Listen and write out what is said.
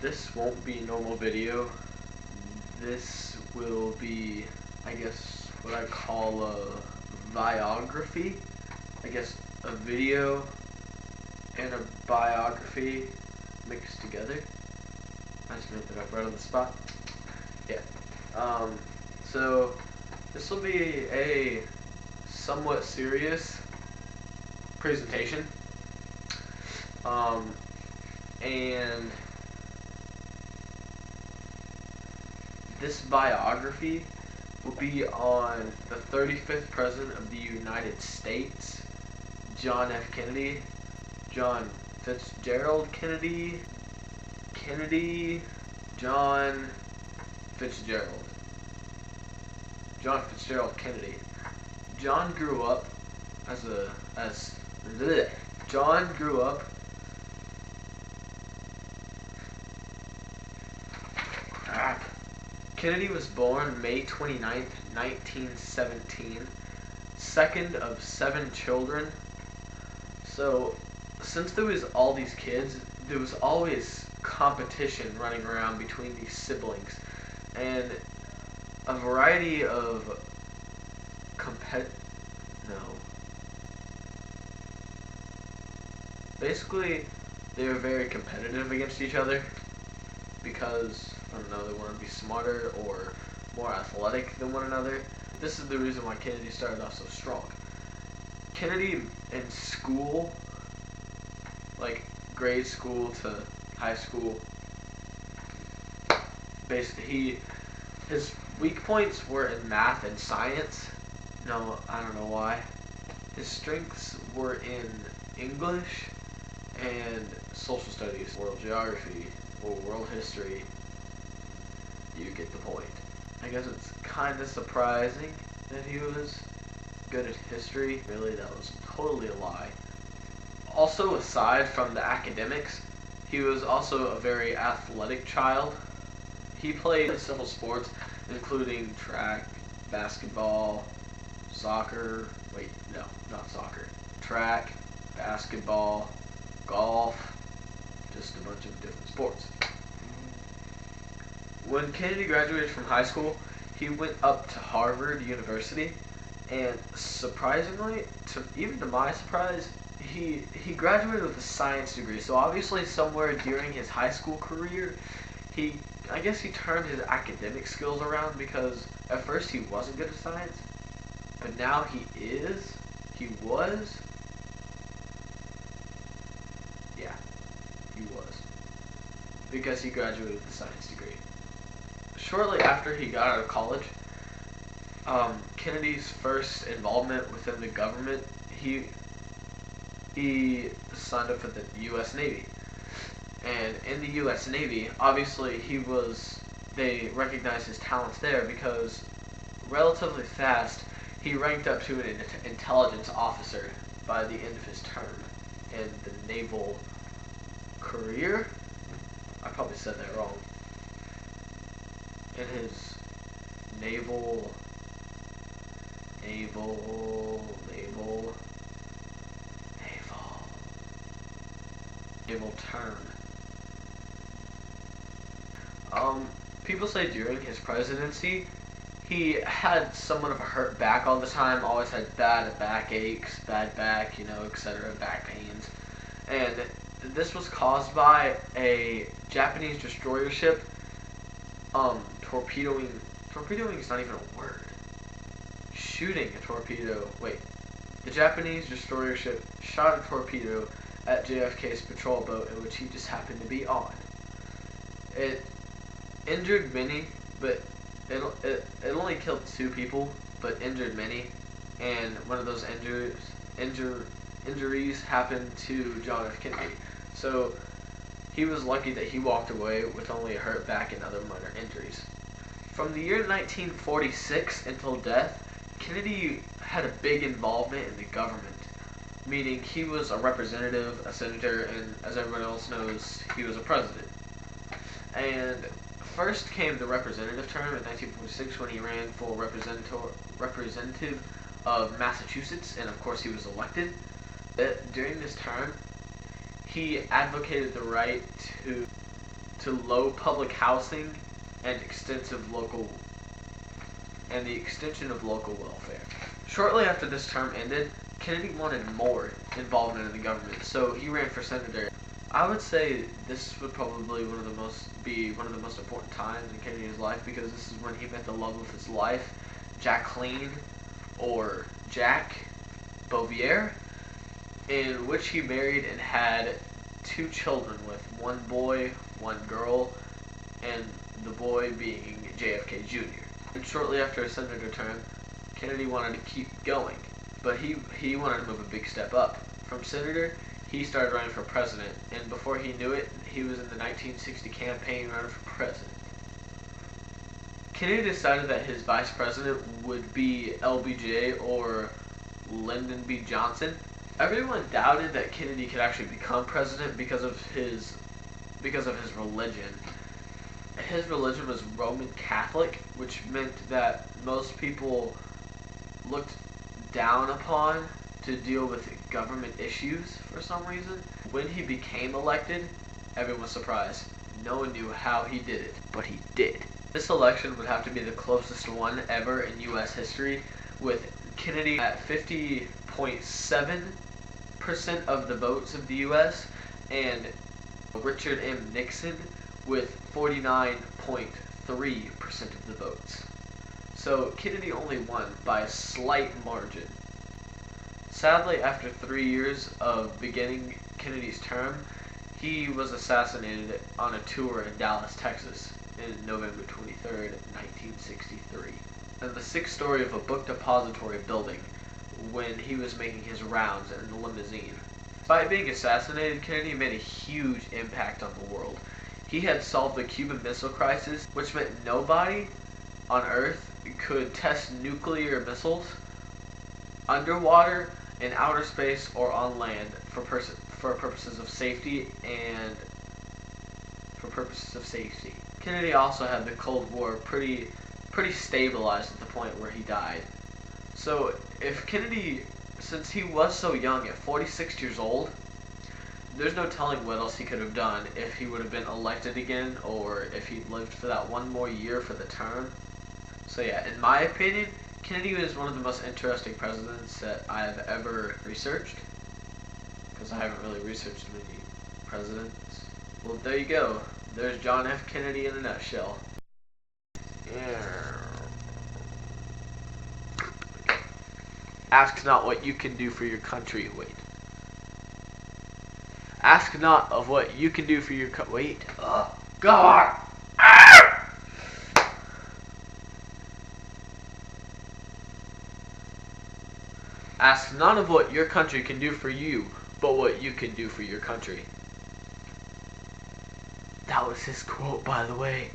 This won't be a normal video. This will be, I guess, what I call a biography. I guess a video and a biography mixed together. I just made that up right on the spot. Yeah. So this will be a somewhat serious presentation. And this biography will be on the 35th President of the United States, John F. Kennedy, John Fitzgerald Kennedy, John Fitzgerald Kennedy. John grew up Kennedy was born May 29th, 1917, second of 7 children. So, since there was all these kids, there was always competition running around between these siblings, and a variety of basically, they were very competitive against each other because, I don't know, they want to be smarter or more athletic than one another. This is the reason why Kennedy started off so strong. Kennedy in school, like grade school to high school, basically his weak points were in math and science. No, I don't know why. His strengths were in English and social studies, world geography, or world history. You get the point. I guess it's kind of surprising that he was good at history. Really, that was totally a lie. Also, aside from the academics, he was also a very athletic child. He played several sports, including track, basketball, soccer, track, basketball, golf, just a bunch of different sports. When Kennedy graduated from high school, he went up to Harvard University, and surprisingly, even to my surprise, he graduated with a science degree. So obviously somewhere during his high school career, I guess he turned his academic skills around, because at first he wasn't good at science, but now he was, because he graduated with a science degree. Shortly after he got out of college, Kennedy's first involvement within the government, he signed up for the U.S. Navy. And in the U.S. Navy, obviously they recognized his talents there, because relatively fast, he ranked up to an intelligence officer by the end of his term in the naval career. I probably said that wrong. In his naval term. People say during his presidency, he had somewhat of a hurt back all the time, always had bad back aches, bad back, etc., back pains. And this was caused by a Japanese destroyer ship torpedoing is not even a word. Shooting a torpedo. The Japanese destroyer ship shot a torpedo at JFK's patrol boat, in which he just happened to be on. It injured many, but it only killed 2 people, but injured many. And one of those injuries happened to John F. Kennedy. So he was lucky that he walked away with only a hurt back and other minor injuries. From the year 1946 until death, Kennedy had a big involvement in the government, meaning he was a representative, a senator, and as everyone else knows, he was a president. And first came the representative term in 1946, when he ran for representative of Massachusetts, and of course he was elected. During this term, he advocated the right to low public housing and the extension of local welfare. Shortly after this term ended, Kennedy wanted more involvement in the government, so he ran for senator. I would say this would probably be one of the most important times in Kennedy's life, because this is when he met the love of his life, Jacqueline, or Jack Bouvier, in which he married and had 2 children with, 1 boy, 1 girl, and the boy being JFK Jr. And shortly after his senator term, Kennedy wanted to keep going, but he wanted to move a big step up. From senator, he started running for president, and before he knew it, he was in the 1960 campaign running for president. Kennedy decided that his vice president would be LBJ or Lyndon B. Johnson. Everyone doubted that Kennedy could actually become president because of his religion. His religion was Roman Catholic, which meant that most people looked down upon to deal with government issues for some reason. When he became elected, everyone was surprised. No one knew how he did it, but he did. This election would have to be the closest one ever in U.S. history, with Kennedy at 50.7% of the votes of the U.S. and Richard M. Nixon with 49.3% of the votes. So Kennedy only won by a slight margin. Sadly, after 3 years of beginning Kennedy's term, he was assassinated on a tour in Dallas, Texas, in November 23rd, 1963, in the 6th story of a book depository building when he was making his rounds in the limousine. Despite being assassinated, Kennedy made a huge impact on the world. He had solved the Cuban Missile Crisis, which meant nobody on Earth could test nuclear missiles underwater, in outer space, or on land for purposes of safety Kennedy also had the Cold War pretty stabilized at the point where he died. So if Kennedy, since he was so young at 46 years old, there's no telling what else he could have done if he would have been elected again, or if he lived for that 1 more year for the term. So yeah, in my opinion, Kennedy was one of the most interesting presidents that I've ever researched, because I haven't really researched many presidents. Well, there you go. There's John F. Kennedy in a nutshell. Yeah. Ask not what you can do for your country. Wait. Ask not of what you can do for your wait. Oh, God. Ask not of what your country can do for you, but what you can do for your country. That was his quote, by the way.